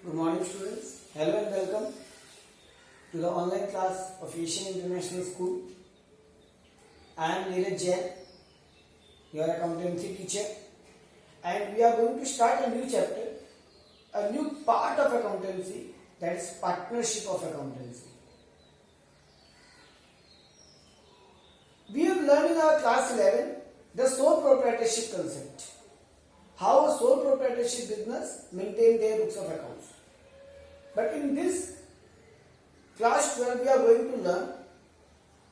Good morning students. Hello and welcome to the online class of Asian International School. I am Neeraj Jain, your accountancy teacher, and we are going to start a new chapter, a new part of accountancy, that is partnership of accountancy. We have learned in our class 11 the sole proprietorship concept. How a sole proprietorship business maintain their books of accounts. But in this class 12 we are going to learn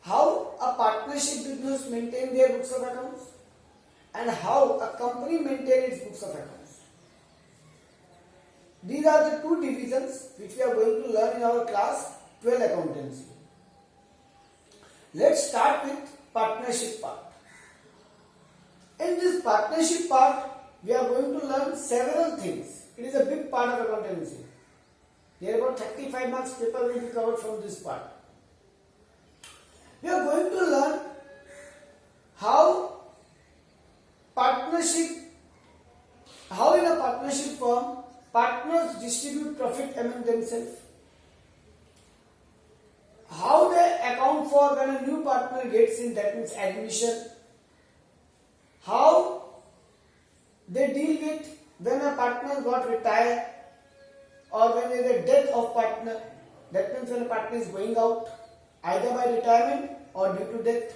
how a partnership business maintain their books of accounts and how a company maintain its books of accounts. These are the two divisions which we are going to learn in our class 12 accountancy. Let's start with partnership part. In this partnership part, we are going to learn several things. It is a big part of accountancy. There are about 35 marks paper will be covered from this part. We are going to learn how in a partnership firm, partners distribute profit among themselves. How they account for when a new partner gets in, that means admission. How they deal with when a partner got retired or when there is a death of partner. That means when a partner is going out either by retirement or due to death.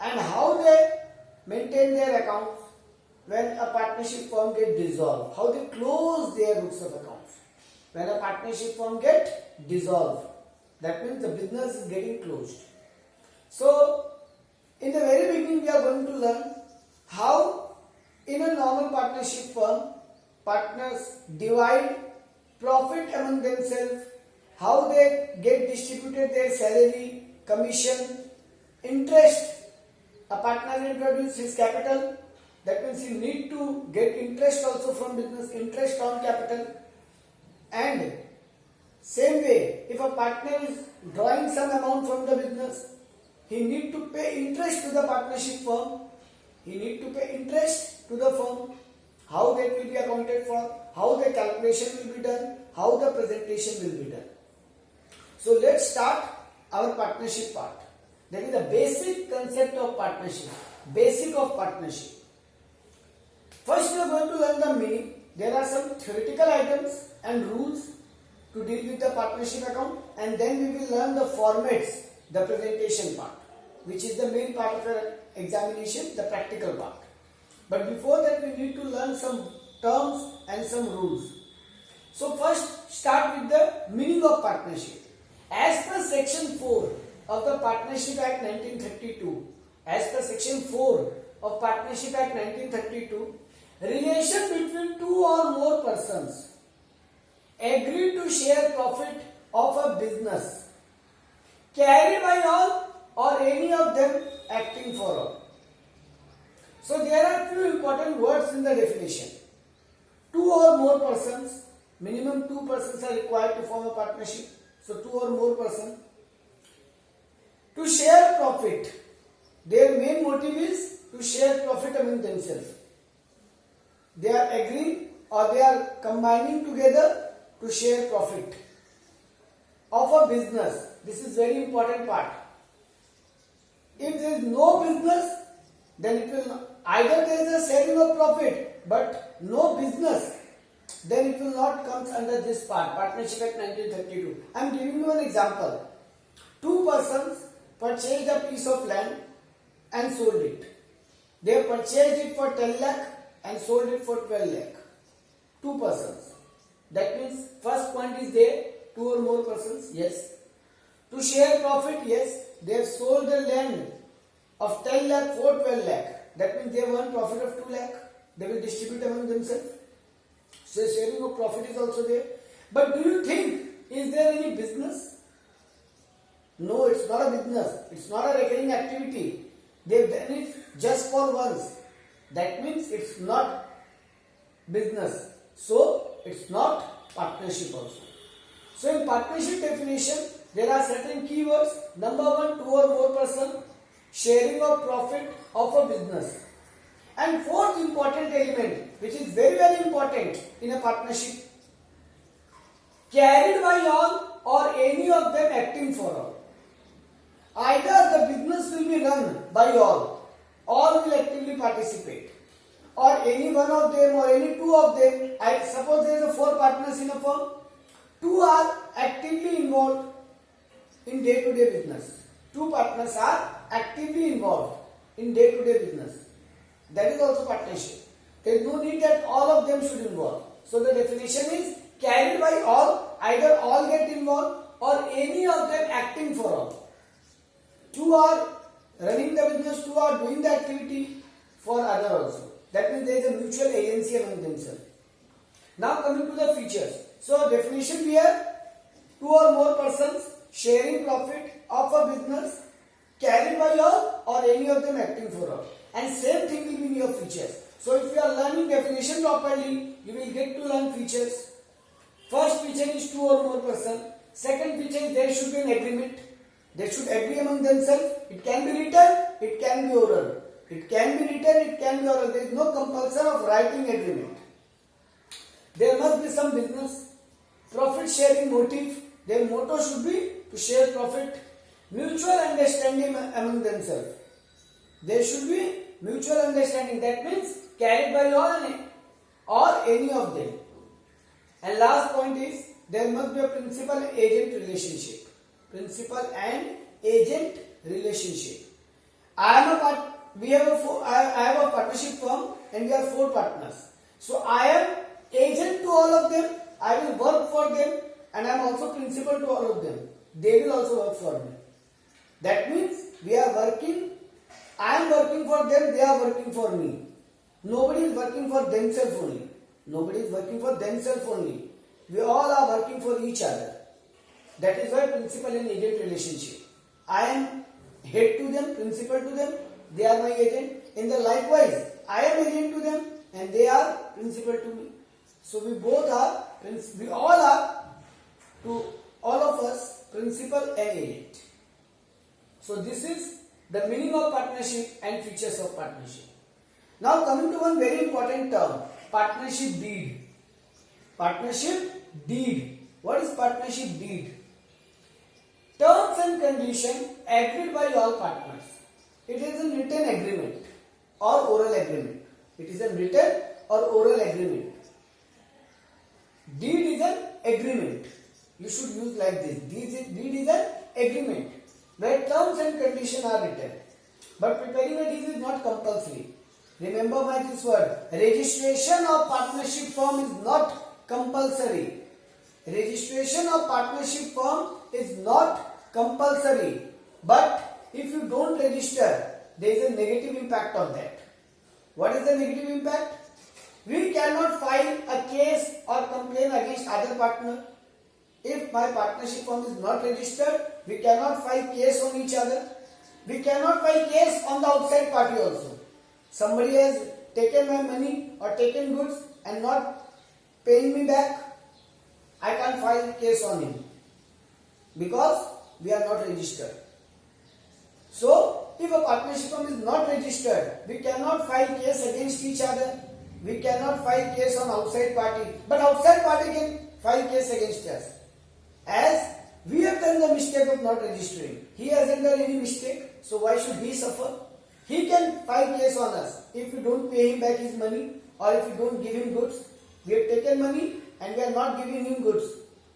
And how they maintain their accounts when a partnership firm gets dissolved. How they close their books of accounts. When a partnership firm gets dissolved, that means the business is getting closed. So, in the very beginning we are going to learn how in a normal partnership firm, partners divide profit among themselves, how they get distributed their salary, commission, interest. A partner will produce his capital, that means he need to get interest also from business, interest on capital. And same way, if a partner is drawing some amount from the business, he need to pay interest to the partnership firm. He need to pay interest to the firm. How that will be accounted for, how the calculation will be done, how the presentation will be done. So let's start our partnership part. That is the basic concept of partnership. Basic of partnership. First we are going to learn the meaning. There are some theoretical items and rules to deal with the partnership account, and then we will learn the formats, the presentation part, which is the main part of your examination, the practical part. But before that we need to learn some terms and some rules. So first start with the meaning of partnership. As per section 4 of the Partnership Act 1932, as per section 4 of Partnership Act 1932, relation between two or more persons agree to share profit of a business carried by all or any of them acting for all. So there are few important words in the definition. Two or more persons, minimum two persons are required to form a partnership. So two or more persons. To share profit. Their main motive is to share profit among themselves. They are agreeing or they are combining together to share profit of a business. This is very important part. If there is no business, then it will not, either there is a sharing of profit but no business, then it will not come under this part, Partnership Act 1932. I am giving you an example. Two persons purchased a piece of land and sold it. They purchased it for 10 lakh and sold it for 12 lakh. Two persons. That means first point is there, two or more persons, yes. To share profit, yes. They have sold the land of 10 lakh for 12 lakh. That means they have earned profit of 2 lakh. They will distribute among themselves. So sharing of profit is also there. But do you think, is there any business? No, it's not a business. It's not a recurring activity. They've done it just for once. That means it's not business. So it's not partnership also. So in partnership definition, there are certain keywords. Number one, two or more person, sharing of profit of a business. And fourth important element, which is very important in a partnership, carried by all or any of them acting for all. Either the business will be run by all will actively participate, or any one of them or any two of them. I suppose there is 4 partners in a firm, 2 are actively involved in day-to-day business. 2 partners are actively involved in day-to-day business. That is also partnership. There is no need that all of them should involve. So the definition is carried by all, either all get involved or any of them acting for all. 2 are running the business, 2 are doing the activity for other also. That means there is a mutual agency among themselves. Now coming to the features. So definition here, 2 or more persons sharing profit of a business carried by all or any of them acting for all. And same thing will be in your features. So if you are learning definition properly, you will get to learn features. First feature is 2 or more persons. Second feature is there should be an agreement. They should agree among themselves. It can be written, it can be oral. It can be written, it can be oral. There is no compulsion of writing agreement. There must be some business. Profit sharing motive. Their motto should be to share profit. Mutual understanding among themselves. There should be mutual understanding. That means carried by all or any of them. And last point is there must be a principal-agent relationship. Principal and agent relationship. I have a partnership firm and we are 4 partners. So I am agent to all of them. I will work for them and I am also principal to all of them. They will also work for me. That means we are working. I am working for them. They are working for me. Nobody is working for themselves only. Nobody is working for themselves only. We all are working for each other. That is why principal and agent relationship. I am head to them, principal to them, they are my agent. In the likewise, I am agent to them and they are principal to me. So we all are to all of us principal and agent. So this is the meaning of partnership and features of partnership. Now coming to one very important term, partnership deed. Partnership deed. What is partnership deed? Terms and conditions agreed by all partners. It is a written agreement or oral agreement. It is a written or oral agreement. Deed is an agreement. You should use like this. Deed is an agreement where terms and conditions are written. But preparing a deed is not compulsory. Remember this word. Registration of partnership firm is not compulsory. Registration of partnership firm is not compulsory. But if you don't register, there is a negative impact on that. What is the negative impact? We cannot file a case or complaint against other partner. If my partnership firm is not registered, we cannot file case on each other. We cannot file case on the outside party also. Somebody has taken my money or taken goods and not paying me back. I can't file case on him because we are not registered. So, if a partnership firm is not registered, we cannot file case against each other. We cannot file case on outside party. But outside party can file case against us. As we have done the mistake of not registering. He hasn't done any mistake. So why should he suffer? He can file case on us if we don't pay him back his money or if we don't give him goods. We have taken money and we are not giving him goods.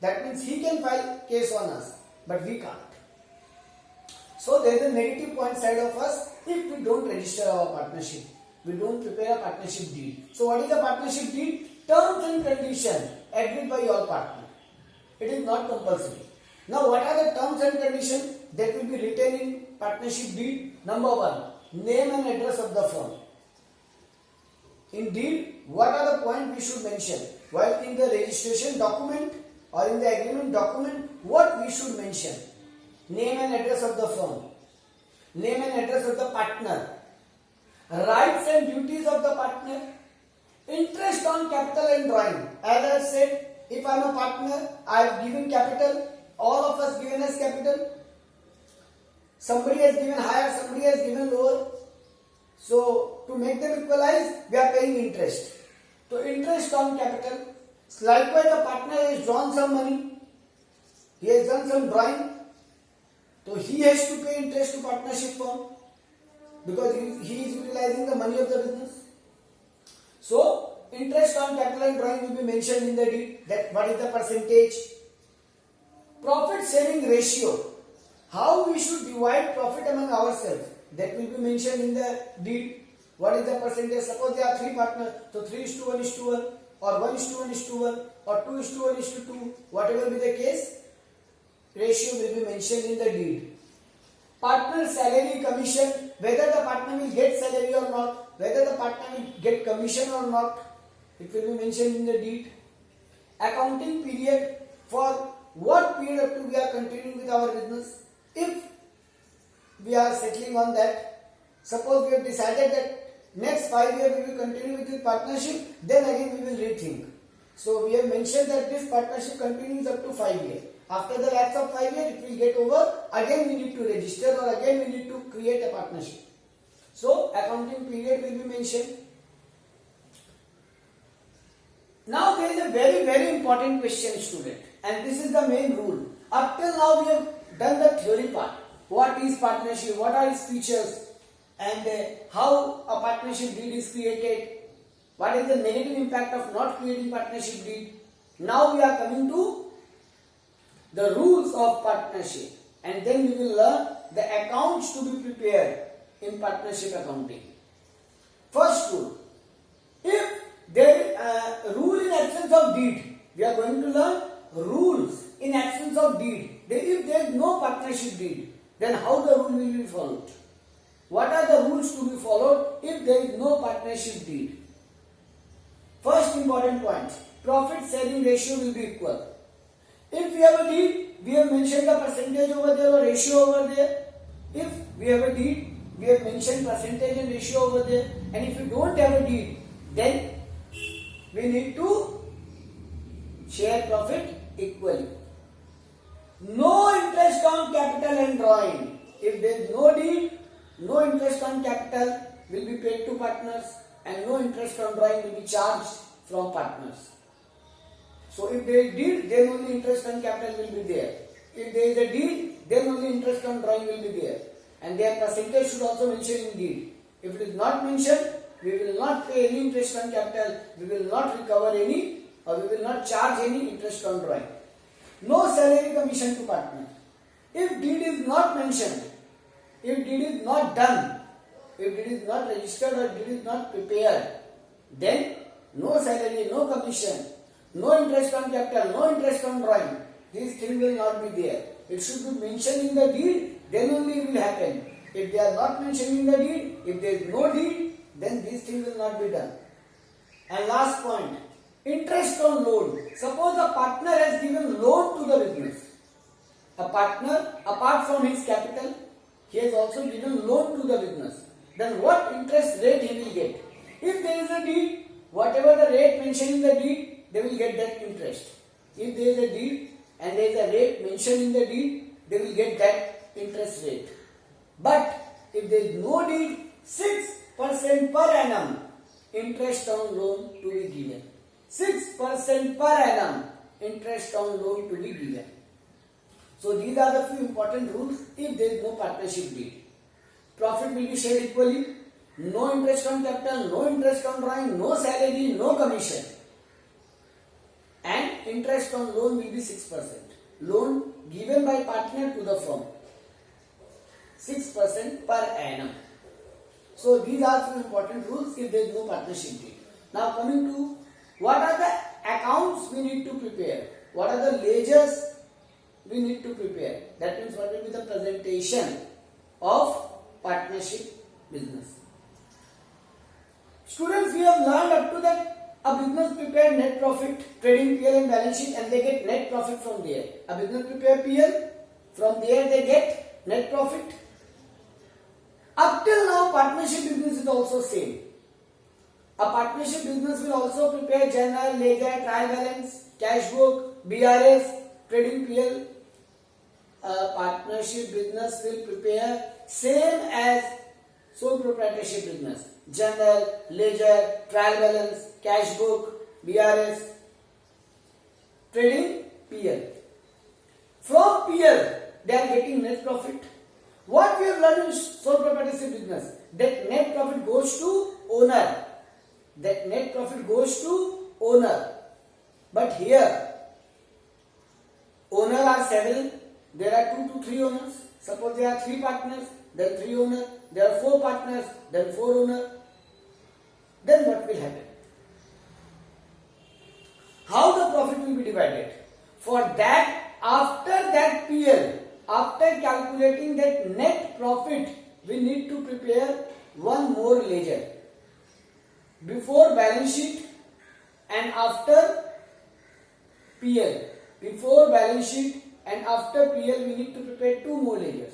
That means he can file case on us, but we can't. So there is a negative point side of us if we don't register our partnership. We don't prepare a partnership deed. So what is a partnership deed? Terms and conditions agreed by all partners. It is not compulsory. Now what are the terms and conditions that will be written in partnership deed? Number 1, name and address of the firm. In deed, what are the points we should mention? While in the registration document or in the agreement document, what we should mention? Name and address of the firm. Name and address of the partner. Rights and duties of the partner. Interest on capital and drawing. As I said, if I am a partner, I have given capital. All of us given as capital. Somebody has given higher, somebody has given lower. So, to make them equalize, we are paying interest. So, interest on capital. Likewise, the partner has drawn some money. he has done some drawing, so he has to pay interest to partnership firm because he is utilizing the money of the business. So interest on capital and drawing will be mentioned in the deed, that what is the percentage. Profit sharing ratio, how we should divide profit among ourselves, that will be mentioned in the deed. What is the percentage? Suppose there are 3 partners, so 3:1:1 or 1:1:1 or 2:1:2, whatever be the case, ratio will be mentioned in the deed. Partner salary commission, whether the partner will get salary or not, whether the partner will get commission or not, it will be mentioned in the deed. Accounting period, for what period of time we are continuing with our business. If we are settling on that, suppose we have decided that next 5 years we will continue with this partnership, then again we will rethink. So we have mentioned that this partnership continues up to 5 years. After the lapse of 5 years, it will get over. Again we need to register, or again we need to create a partnership. So accounting period will be mentioned. Now there is a very, very important question, student, and this is the main rule. Up till now we have done the theory part. What is partnership? What are its features? And how a partnership deed is created? What is the negative impact of not creating partnership deed? Now we are coming to the rules of partnership, and then we will learn the accounts to be prepared in partnership accounting. First rule, if there is a rule in absence of deed, we are going to learn rules in absence of deed. If there is no partnership deed, then how the rule will be followed? What are the rules to be followed if there is no partnership deed? First important point, profit sharing ratio will be equal. If we have a deed, we have mentioned the percentage over there or ratio over there. If we have a deed, we have mentioned percentage and ratio over there. And if we don't have a deed, then we need to share profit equally. No interest on capital and drawing. If there is no deed, no interest on capital will be paid to partners, and no interest on drawing will be charged from partners. So if there is deed, then only interest on capital will be there. If there is a deed, then only interest on drawing will be there. And their percentage should also mention in deed. If it is not mentioned, we will not pay any interest on capital, we will not recover any, or we will not charge any interest on drawing. No salary commission to partner. If deed is not mentioned, if deed is not done, if deed is not registered or deed is not prepared, then no salary, no commission, no interest on capital, no interest on drawing. These things will not be there. It should be mentioned in the deed, then only it will happen. If they are not mentioned in the deed, if there is no deed, then these things will not be done. And last point, interest on loan. Suppose a partner has given loan to the business. A partner, apart from his capital, he has also given loan to the business. Then what interest rate he will get? If there is a deed, whatever the rate mentioned in the deed, they will get that interest. If there is a deed and there is a rate mentioned in the deed, they will get that interest rate. But if there is no deed, 6% per annum interest on loan to be given. 6% per annum interest on loan to be given. So these are the few important rules if there is no partnership deed. Profit will be shared equally. No interest on capital, no interest on drawing, no salary, no commission. And interest on loan will be 6%. Loan given by partner to the firm. 6% per annum. So these are few important rules if there is no partnership deed. Now coming to what are the accounts we need to prepare? What are the ledgers we need to prepare? That means what will be the presentation of partnership business. Students, we have learned up to that a business prepare net profit, trading PL and balance sheet, and they get net profit from there. A business prepare PL, from there they get net profit. Up till now, partnership business is also same. A partnership business will also prepare journal, ledger, trial balance, cash book, BRS, trading PL. A partnership business will prepare same as sole proprietorship business. Journal, ledger, trial balance, cash book, BRS, trading PL. From PL, they are getting net profit. What we have learned in sole proprietorship business, that net profit goes to owner. That net profit goes to owner. But here, owners are several. There are 2 to 3 owners. Suppose there are 3 partners, then 3 owners. There are 4 partners, then 4 owners. Then what will happen? How the profit will be divided? For that, after that PL, after calculating that net profit, we need to prepare one more ledger. Before balance sheet and after PL. Before balance sheet and after PL, we need to prepare 2 more ledgers.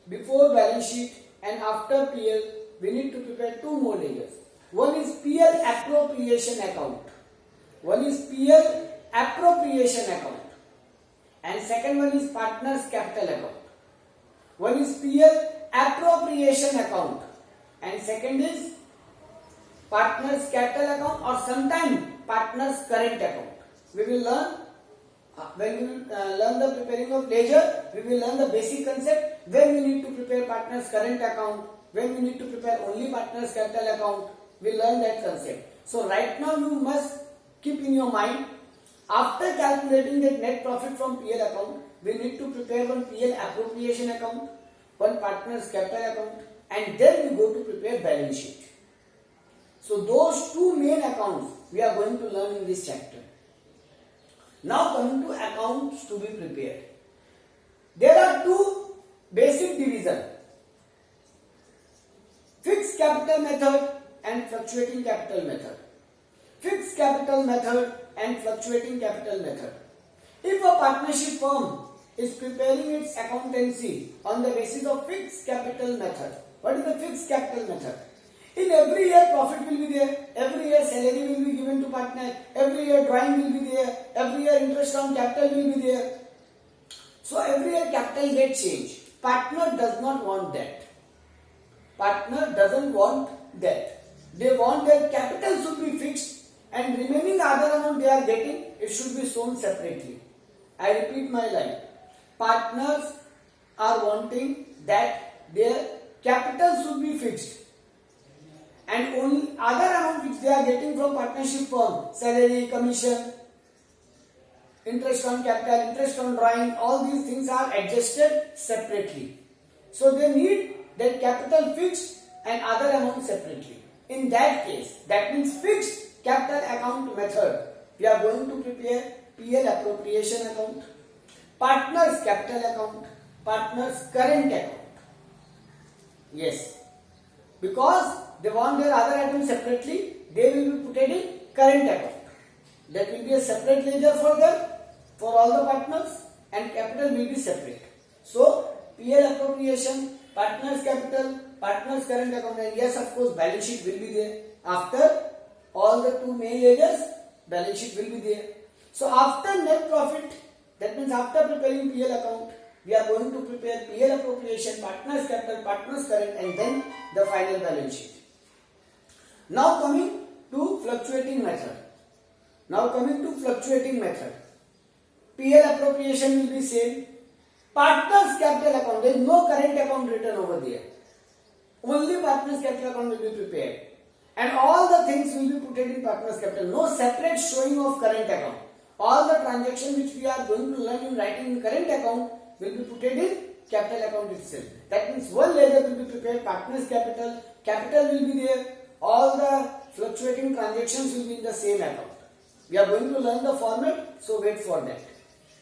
Before balance sheet and after PL, we need to prepare 2 more ledgers. One is PL appropriation account. One is PL appropriation account. And second one is partners capital account. One is PL appropriation account. And second is partners capital account, or sometimes partners current account. We will learn, when we will learn the preparing of ledger, we will learn the basic concept, when we need to prepare partners current account, when we need to prepare only partners capital account, we learn that concept. So right now you must keep in your mind, after calculating that net profit from PL account, we need to prepare one PL appropriation account, one partners capital account, and then we go to prepare balance sheet. So those 2 main accounts we are going to learn in this chapter. Now coming to accounts to be prepared. There are 2 basic divisions: fixed capital method and fluctuating capital method. Fixed capital method and fluctuating capital method. If a partnership firm is preparing its accountancy on the basis of fixed capital method, what is the fixed capital method? In every year profit will be there, every year salary will be given to partner, every year drawing will be there, every year interest on capital will be there. So every year capital gets changed. Partner does not want that. Partner doesn't want that. They want their capital should be fixed and remaining other amount they are getting, it should be shown separately. I repeat my line. Partners are wanting that their capital should be fixed, and only other amount which they are getting from partnership firm, salary, commission, interest on capital, interest on drawing, all these things are adjusted separately. So they need their capital fixed and other amount separately. In that case, that means fixed capital account method, we are going to prepare PL appropriation account, partners capital account, partners current account. Yes, because they want their other items separately, they will be put in current account. That will be a separate ledger for them, for all the partners, and capital will be separate. So PL appropriation, partners capital, partners current account, and yes, of course, balance sheet will be there. After all the 2 main ledgers, balance sheet will be there. So after net profit, that means after preparing PL account, we are going to prepare PL appropriation, partners capital, partners current, and then the final balance sheet. Now coming to fluctuating method. PL appropriation will be same. Partners capital account, there is no current account written over there. Only partners capital account will be prepared. And all the things will be put in partners capital. No separate showing of current account. All the transactions which we are going to learn in writing in current account will be put in capital account itself. That means one ledger will be prepared, partners capital, capital will be there, all the fluctuating transactions will be in the same account. We are going to learn the format, so wait for that.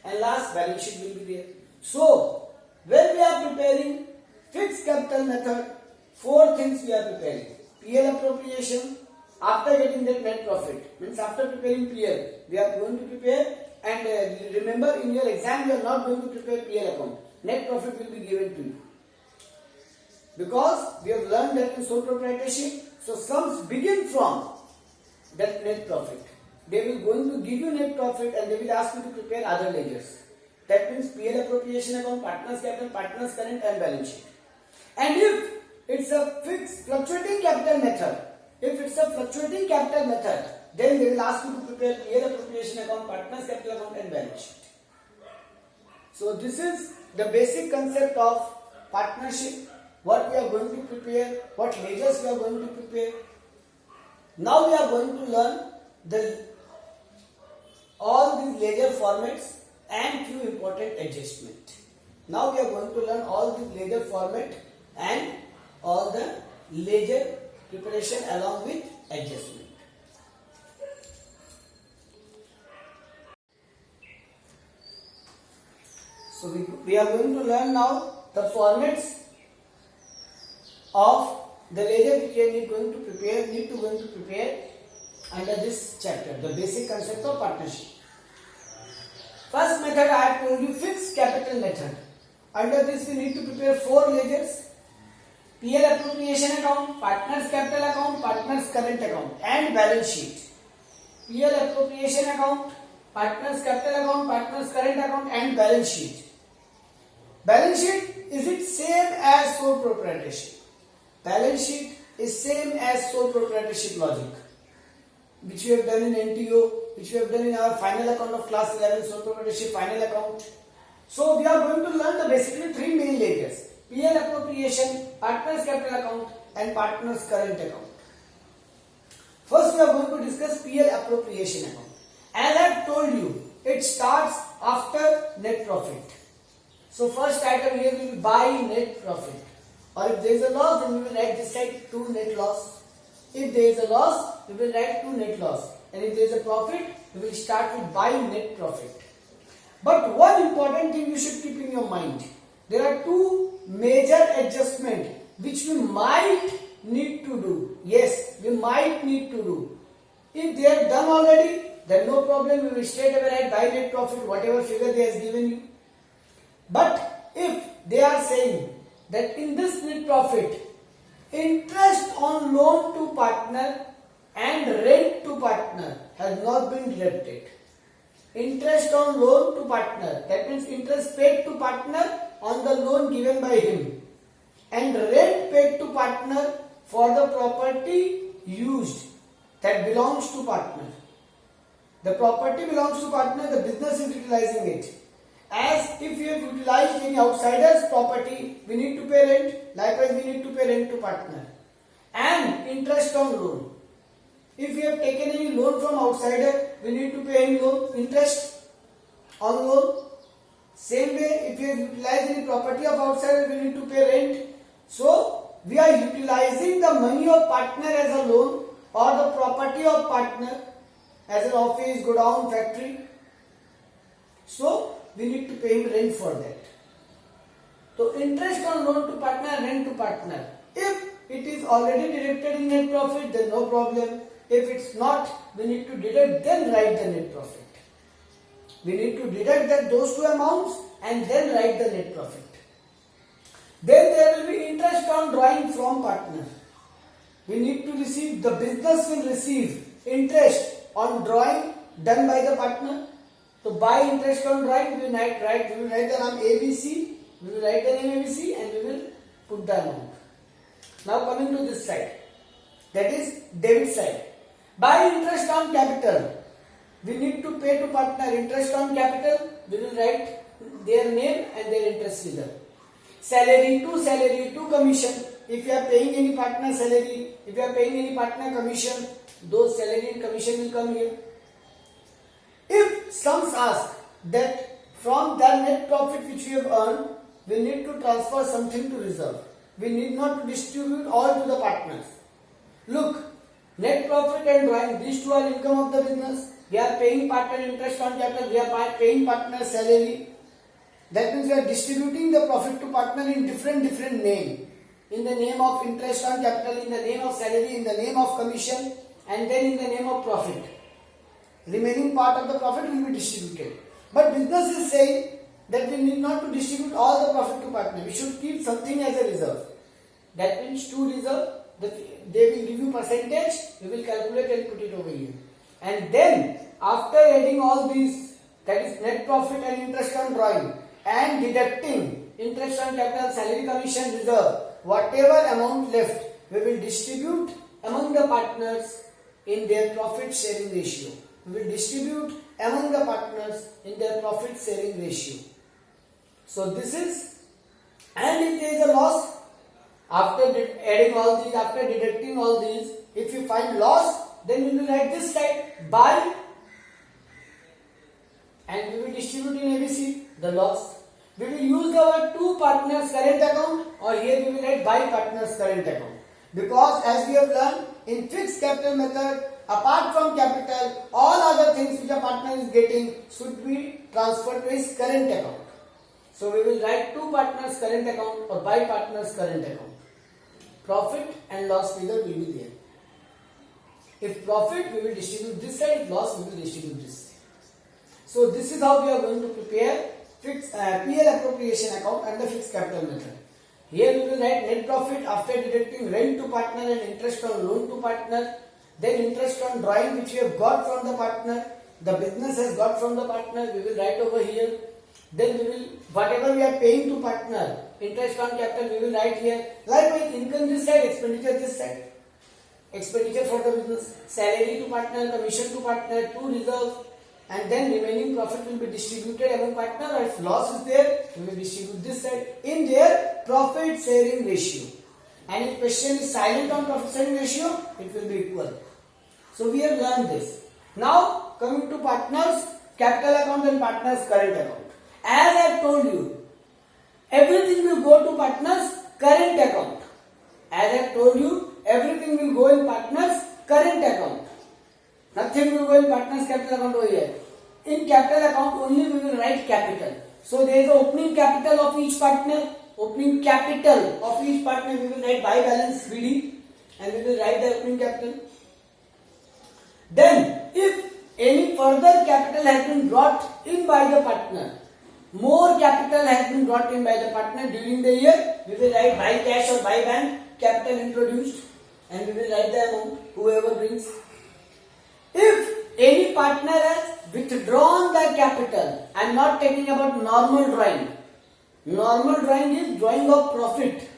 And last, balance sheet will be there. So, when we are preparing fixed capital method, 4 things we are preparing. PL appropriation, after getting that net profit, means after preparing PL, we are going to prepare, and remember in your exam you are not going to prepare PL account. Net profit will be given to you. Because we have learned that in sole proprietorship, so sums begin from that net profit. They will going to give you net profit and they will ask you to prepare other ledgers. That means PL appropriation account, partners capital, partners current, and balance sheet. And if it's a fixed fluctuating capital method, then they will ask you to prepare PL appropriation account, partners capital account, and balance sheet. So this is the basic concept of partnership, what we are going to prepare, what ledgers we are going to prepare. Now we are going to learn all these ledger formats and few important adjustments. Now we are going to learn all the ledger format and all the ledger preparation along with adjustment. So we are going to learn now the formats of the ledger which we are going to prepare under this chapter, the basic concept of partnership. First method I have told you, fixed capital method. Under this we need to prepare 4 ledgers: PL appropriation account, partners capital account, partners current account and balance sheet. PL appropriation account, partners capital account, partners current account and balance sheet. Balance sheet, is it same as sole proprietorship? Balance sheet is same as sole proprietorship logic, which we have done in NTO, which we have done in our final account of class 11, sole proprietorship final account. So we are going to learn the basically 3 main ledgers: PL appropriation, partners capital account and partners current account. First we are going to discuss PL appropriation account. As I have told you, it starts after net profit. So first item here will be by net profit. Or if there is a loss, then we will write this side to net loss. If there is a loss, we will write to net loss. And if there is a profit, we will start with by net profit. But one important thing you should keep in your mind. There are 2 major adjustments which we might need to do. Yes, we might need to do. If they are done already, then no problem. We will straight away write by net profit, whatever figure they have given you. But if they are saying that in this net profit, interest on loan to partner and rent to partner has not been deducted. Interest on loan to partner, that means interest paid to partner on the loan given by him, and rent paid to partner for the property used that belongs to partner. The property belongs to partner, the business is utilizing it. As if you have utilized any outsider's property, we need to pay rent. Likewise, we need to pay rent to partner. And interest on loan. If you have taken any loan from outsider, we need to pay any loan, interest on loan. Same way, if you have utilized any property of outsider, we need to pay rent. So, we are utilizing the money of partner as a loan or the property of partner as an office, godown, factory. So, we need to pay him rent for that. So, interest on loan to partner, rent to partner. If it is already deducted in net profit, then no problem. If it's not, we need to deduct, then write the net profit. We need to deduct those 2 amounts and then write the net profit. Then there will be interest on drawing from partner. We need to receive, the business will receive interest on drawing done by the partner. So by interest on drawing, we will write the name ABC, we will write the name ABC and we will put the amount. Now coming to this side, that is debit side. By interest on capital, we need to pay to partner interest on capital, we will write their name and their interest figure. Salary to commission. If you are paying any partner salary, if you are paying any partner commission, those salary and commission will come here. If some ask that from the net profit which we have earned, we need to transfer something to reserve. We need not to distribute all to the partners. Look, net profit and drawing, these 2 are income of the business. We are paying partner interest on capital, we are paying partner salary. That means we are distributing the profit to partner in different name. In the name of interest on capital, in the name of salary, in the name of commission, and then in the name of profit. Remaining part of the profit will be distributed. But business is saying that we need not to distribute all the profit to partner. We should keep something as a reserve. That means to reserve, they will give you percentage, we will calculate and put it over here. And then after adding all these, that is net profit and interest on drawing, and deducting interest on capital, salary, commission, reserve, whatever amount left, we will distribute among the partners in their profit sharing ratio. We will distribute among the partners in their profit sharing ratio. So this is, and if there is a loss, after adding all these, after deducting all these, if you find loss, then we will write this side by, and we will distribute in ABC the loss. We will use our two partners current account, or here we will write by partners current account. Because as we have learned in fixed capital method, apart from capital, all other things which a partner is getting should be transferred to his current account. So we will write two partners current account or by partners current account. Profit and loss figure will be there. If profit, we will distribute this side. If loss, we will distribute this side. So this is how we are going to prepare fixed PL appropriation account under fixed capital method. Here we will write net profit after deducting rent to partner and interest on loan to partner. Then interest on drawing which we have got from the partner. The business has got from the partner. We will write over here. Then we will, whatever we are paying to partner, interest on capital, we will write here. Likewise, income this side, expenditure this side. Expenditure for the business, salary to partner, commission to partner, to reserve, and then remaining profit will be distributed among partner. Or if loss is there, we will distribute this side in their profit sharing ratio. And if question is silent on profit sharing ratio, it will be equal. So we have learned this. Now coming to partners capital account and partners current account. As I have told you, everything will go to partners current account. As I have told you, everything will go in partners current account. Nothing will go in partners capital account over here. In capital account only we will write capital. So there is the opening capital of each partner. Opening capital of each partner we will write by balance BD, and we will write the opening capital. Then if any further capital has been brought in by the partner, more capital has been brought in by the partner during the year, we will write by cash or by bank capital introduced, and we will write the amount whoever brings. If any partner has withdrawn the capital, I am not talking about normal drawing. Normal drawing is drawing of profit.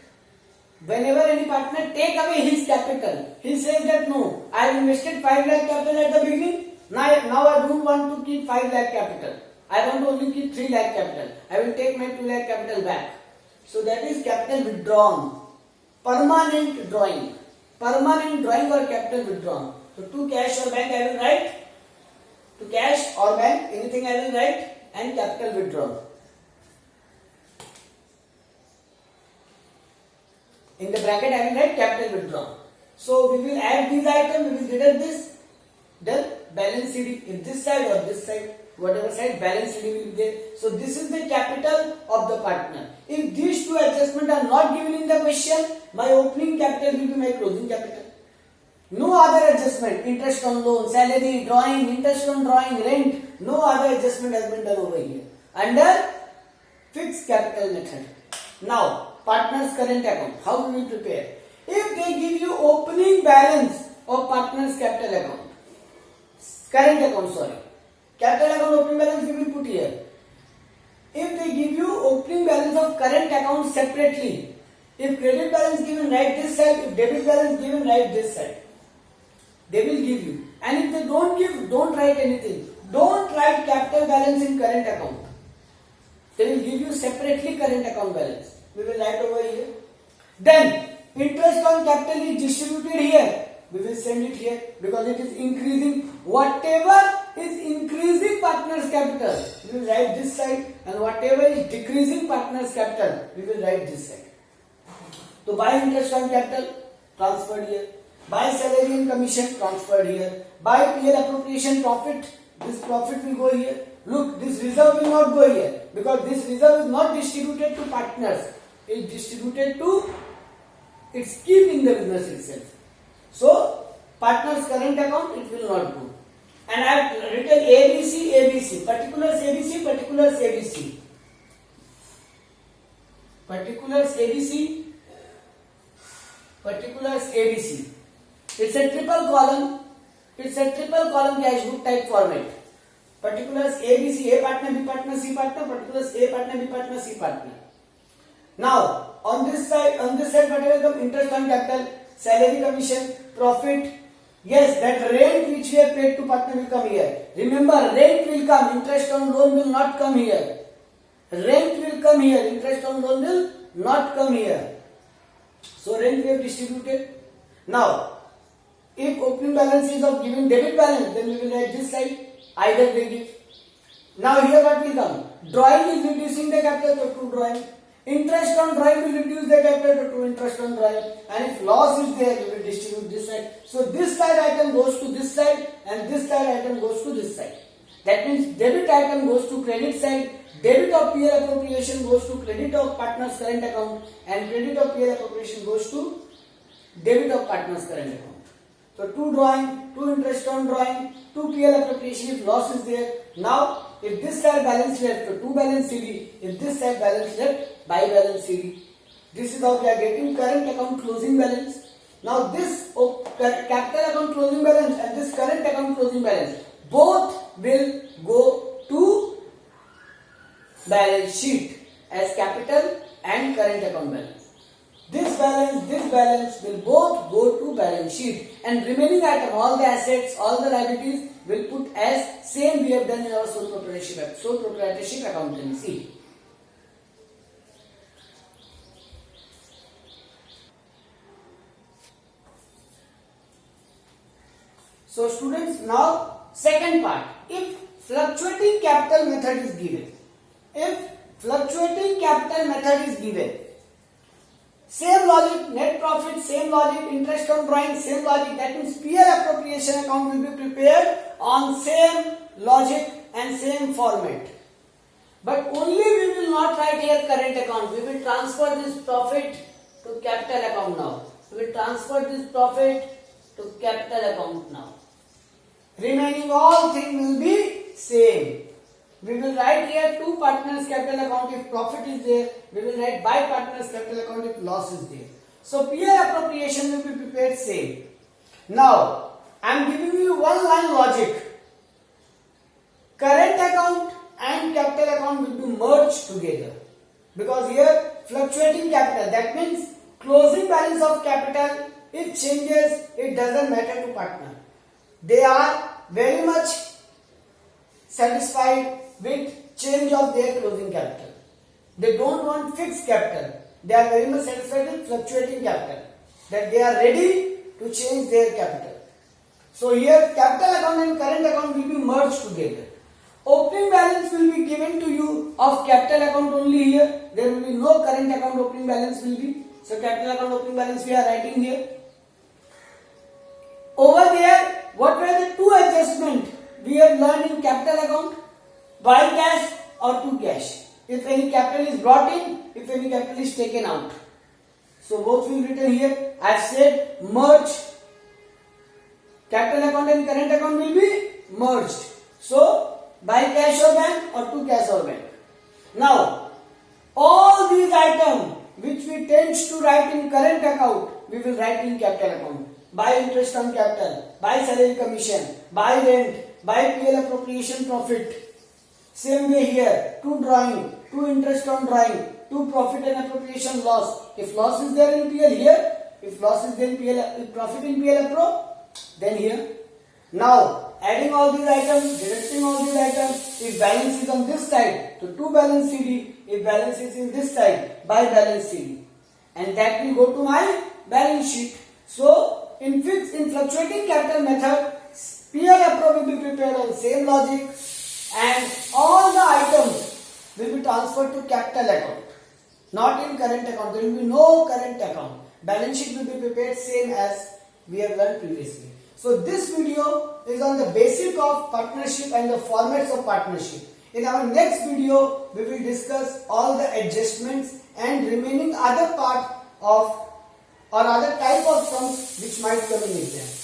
Whenever any partner take away his capital, he says that no, I have invested 5 lakh capital at the beginning, now I don't want to keep 5 lakh capital. I want to only keep 3 lakh capital. I will take my 2 lakh capital back. So that is capital withdrawn. Permanent drawing. Permanent drawing or capital withdrawn. So to cash or bank I will write. To cash or bank, anything I will write, and capital withdrawn. In the bracket I will write capital withdrawn. So we will add these items, we will deduct this. Then balance CD, if this side or this side, whatever side, balance CD will be there. So this is the capital of the partner. If these two adjustments are not given in the question, my opening capital will be my closing capital. No other adjustment, interest on loan, salary, drawing, interest on drawing, rent, no other adjustment has been done over here under fixed capital method. Now, partners current account, how we will prepare? If they give you opening balance of partners capital account, current account, sorry, capital account opening balance we will put here. If they give you opening balance of current account separately, if credit balance given, write this side, if debit balance given, write this side. They will give you. And if they don't give, don't write anything. Don't write capital balance in current account. They will give you separately current account balance. We will write over here. Then interest on capital is distributed here. We will send it here because it is increasing. Whatever is increasing partners capital, we will write this side, and whatever is decreasing partners capital, we will write this side. So buy interest on capital, transferred here. Buy salary and commission, transferred here. Buy PL appropriation profit, this profit will go here. Look, this reserve will not go here because this reserve is not distributed to partners. It is distributed to its keep in the business itself. So, partners current account, it will not go. And I have written ABC, ABC, particulars ABC, particulars ABC. Particulars ABC, particulars ABC. It's a triple column. It's a triple column cash book type format. Particulars ABC, A partner, B partner, C partner. Particulars A partner, B partner, C partner. Now, on this side, whatever come interest on capital, salary, commission, profit. Yes, that rent which we have paid to partner will come here. Remember, rent will come. Interest on loan will not come here. Rent will come here. Interest on loan will not come here. So rent we have distributed. Now, if opening balance is of given debit balance, then we will write this side either credit. Now here what will come? Drawing is reducing the capital to drawing. Interest on drawing will reduce the capital to interest on drawing. And if loss is there, we will distribute this side. So this side item goes to this side and this side item goes to this side. That means debit item goes to credit side. Debit of PL appropriation goes to credit of partner's current account and credit of PL appropriation goes to debit of partner's current account. So 2 drawing, 2 interest on drawing, 2 PL appropriation if loss is there. Now if this side balance left, so 2 balance CD, if this side balance left, by balance CD. This is how we are getting current account closing balance. Now this capital account closing balance and this current account closing balance, both will go to balance sheet as capital and current account balance. This balance will both go to balance sheet and remaining item, all the assets, all the liabilities will put as same we have done in our sole proprietorship accountancy. So students, now second part, if fluctuating capital method is given, same logic, net profit, same logic, interest on drawing, same logic, that means PL appropriation account will be prepared on same logic and same format. But only we will not write here current account, we will transfer this profit to capital account now. We will transfer this profit to capital account now. Remaining all things will be same. We will write here 2 partners capital account if profit is there. We will write by partners capital account if loss is there. So PL appropriation will be prepared same. Now I am giving you one line logic. Current account and capital account will be merged together. Because here fluctuating capital, that means closing balance of capital, if changes, it doesn't matter to partner. They are very much satisfied with change of their closing capital. They don't want fixed capital. They are very much satisfied with fluctuating capital. That they are ready to change their capital. So here capital account and current account will be merged together. Opening balance will be given to you of capital account only here. There will be no current account opening balance will be. So capital account opening balance we are writing here. Over there, what were the 2 adjustments we have learned in capital account? By cash or to cash. If any capital is brought in, if any capital is taken out. So both will be written here. I have said merge. Capital account and current account will be merged. So by cash or bank or to cash or bank. Now all these items which we tend to write in current account, we will write in capital account. By interest on capital, by salary commission, by rent, by PL appropriation profit. Same way here, 2 drawing, 2 interest on drawing, 2 profit and appropriation loss. If loss is there in PL here, if loss is there in PL, if profit in PL appro, then here. Now adding all these items, deducting all these items, if balance is on this side, so 2 balance CD, if balance is in this side, by balance CD. And that will go to my balance sheet. So in fluctuating capital method, PL appro will be prepared on same logic and all the items will be transferred to capital account, not in current account. There will be no current account. Balance sheet will be prepared same as we have learned previously. So this video is on the basic of partnership and the formats of partnership. In our next video, we will discuss all the adjustments and remaining other part of or other type of sums which might come in exam.